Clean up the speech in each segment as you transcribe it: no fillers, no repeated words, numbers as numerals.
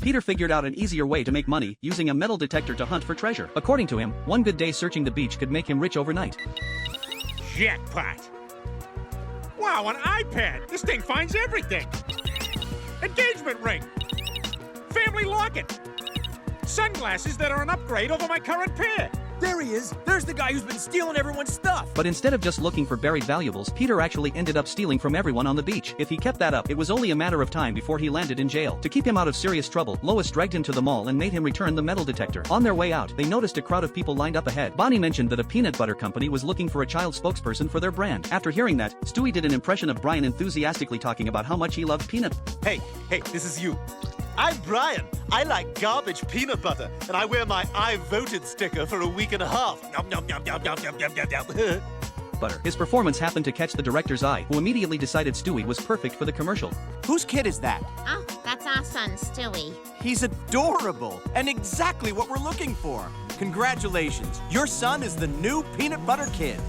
Peter figured out an easier way to make money, using a metal detector to hunt for treasure. According to him, one good day searching the beach could make him rich overnight. Jackpot! Wow, an iPad! This thing finds everything! Engagement ring! Family locket! Sunglasses that are an upgrade over my current pair! There he is! There's the guy who's been stealing everyone's stuff! But instead of just looking for buried valuables, Peter actually ended up stealing from everyone on the beach. If he kept that up, it was only a matter of time before he landed in jail. To keep him out of serious trouble, Lois dragged him to the mall and made him return the metal detector. On their way out, they noticed a crowd of people lined up ahead. Bonnie mentioned that a peanut butter company was looking for a child spokesperson for their brand. After hearing that, Stewie did an impression of Brian enthusiastically talking about how much he loved peanut. Hey, this is you. I'm Brian. I like garbage peanut butter, and I wear my I voted sticker for a week and a half. Nom, nom, nom, nom, nom, nom, nom, nom, nom. Butter. His performance happened to catch the director's eye, who immediately decided Stewie was perfect for the commercial. Whose kid is that? Oh, that's our son, Stewie. He's adorable, and exactly what we're looking for. Congratulations, your son is the new peanut butter kid.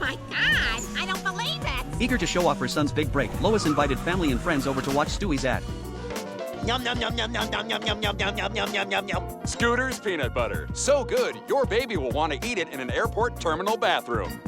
My God, I don't believe it. Eager to show off her son's big break, Lois invited family and friends over to watch Stewie's ad. Yum, yum, yum, yum, yum, yum, yum, yum, yum, yum, yum, yum, yum, yum, yum. Scooter's peanut butter. So good, your baby will want to eat it in an airport terminal bathroom.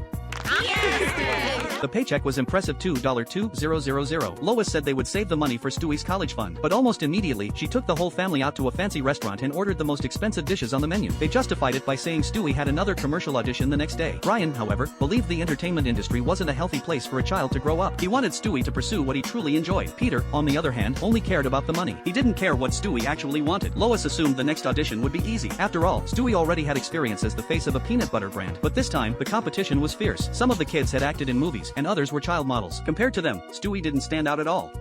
The paycheck was impressive $2,200. Lois said they would save the money for Stewie's college fund, but almost immediately, she took the whole family out to a fancy restaurant and ordered the most expensive dishes on the menu. They justified it by saying Stewie had another commercial audition the next day. Brian, however, believed the entertainment industry wasn't a healthy place for a child to grow up. He wanted Stewie to pursue what he truly enjoyed. Peter, on the other hand, only cared about the money. He didn't care what Stewie actually wanted. Lois assumed the next audition would be easy. After all, Stewie already had experience as the face of a peanut butter brand, but this time, the competition was fierce. Some of the kids had acted in movies, and others were child models. Compared to them, Stewie didn't stand out at all.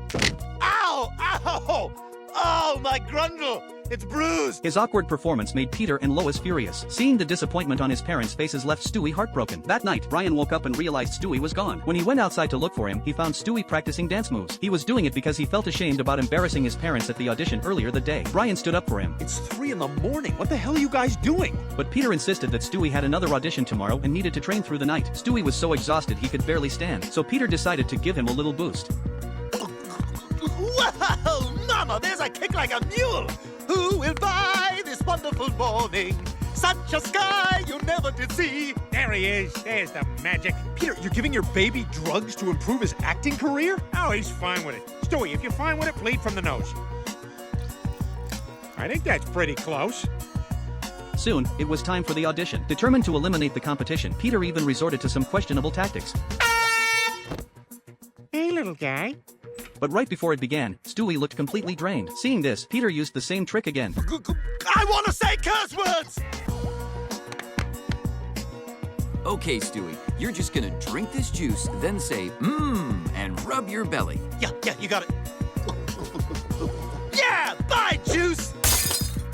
Ow! Ow! Oh, my grundle! It's bruised! His awkward performance made Peter and Lois furious. Seeing the disappointment on his parents' faces left Stewie heartbroken. That night, Brian woke up and realized Stewie was gone. When he went outside to look for him, he found Stewie practicing dance moves. He was doing it because he felt ashamed about embarrassing his parents at the audition earlier that day. Brian stood up for him. It's 3 in the morning. What the hell are you guys doing? But Peter insisted that Stewie had another audition tomorrow and needed to train through the night. Stewie was so exhausted he could barely stand, so Peter decided to give him a little boost. Whoa! Mama, there's a kick like a mule! Who will buy this wonderful morning? Such a sky you never did see! There he is. There's the magic. Peter, you're giving your baby drugs to improve his acting career? Oh, he's fine with it. Stewie, if you're fine with it, bleed from the nose. I think that's pretty close. Soon, it was time for the audition. Determined to eliminate the competition, Peter even resorted to some questionable tactics. Hey, little guy. But right before it began, Stewie looked completely drained. Seeing this, Peter used the same trick again. I want to say curse words! Okay, Stewie, you're just gonna drink this juice, then say, mmm, and rub your belly. Yeah, you got it. Yeah, bye, juice!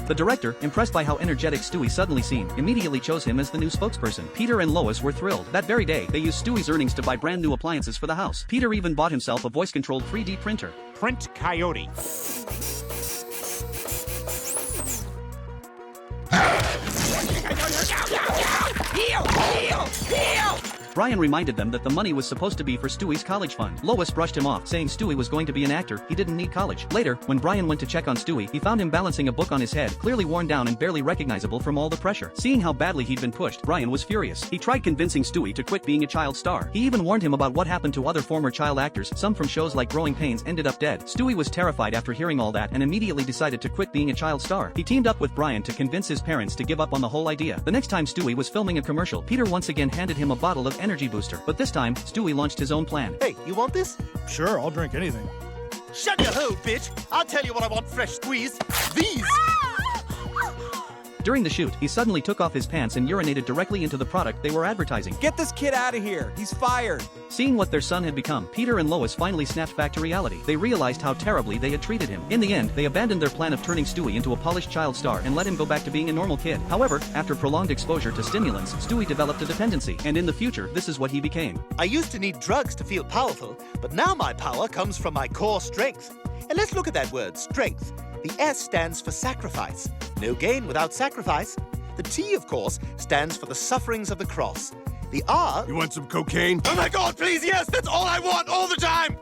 The director, impressed by how energetic Stewie suddenly seemed, immediately chose him as the new spokesperson. Peter and Lois were thrilled. That very day, they used Stewie's earnings to buy brand new appliances for the house. Peter even bought himself a voice-controlled 3D printer. Print Coyote. Brian reminded them that the money was supposed to be for Stewie's college fund. Lois brushed him off, saying Stewie was going to be an actor, he didn't need college. Later, when Brian went to check on Stewie, he found him balancing a book on his head, clearly worn down and barely recognizable from all the pressure. Seeing how badly he'd been pushed, Brian was furious. He tried convincing Stewie to quit being a child star. He even warned him about what happened to other former child actors, some from shows like Growing Pains ended up dead. Stewie was terrified after hearing all that and immediately decided to quit being a child star. He teamed up with Brian to convince his parents to give up on the whole idea. The next time Stewie was filming a commercial, Peter once again handed him a bottle of energy booster. But this time, Stewie launched his own plan. Hey, you want this? Sure, I'll drink anything. Shut your hole, bitch! I'll tell you what I want fresh squeezed. These! During the shoot, he suddenly took off his pants and urinated directly into the product they were advertising. Get this kid out of here. He's fired. Seeing what their son had become, Peter and Lois finally snapped back to reality. They realized how terribly they had treated him. In the end, they abandoned their plan of turning Stewie into a polished child star and let him go back to being a normal kid. However, after prolonged exposure to stimulants, Stewie developed a dependency, and in the future, this is what he became. I used to need drugs to feel powerful, but now my power comes from my core strength. And let's look at that word, strength. The S stands for sacrifice. No gain without sacrifice. The T, of course, stands for the sufferings of the cross. The R... You want some cocaine? Oh my God, please, yes! That's all I want, all the time!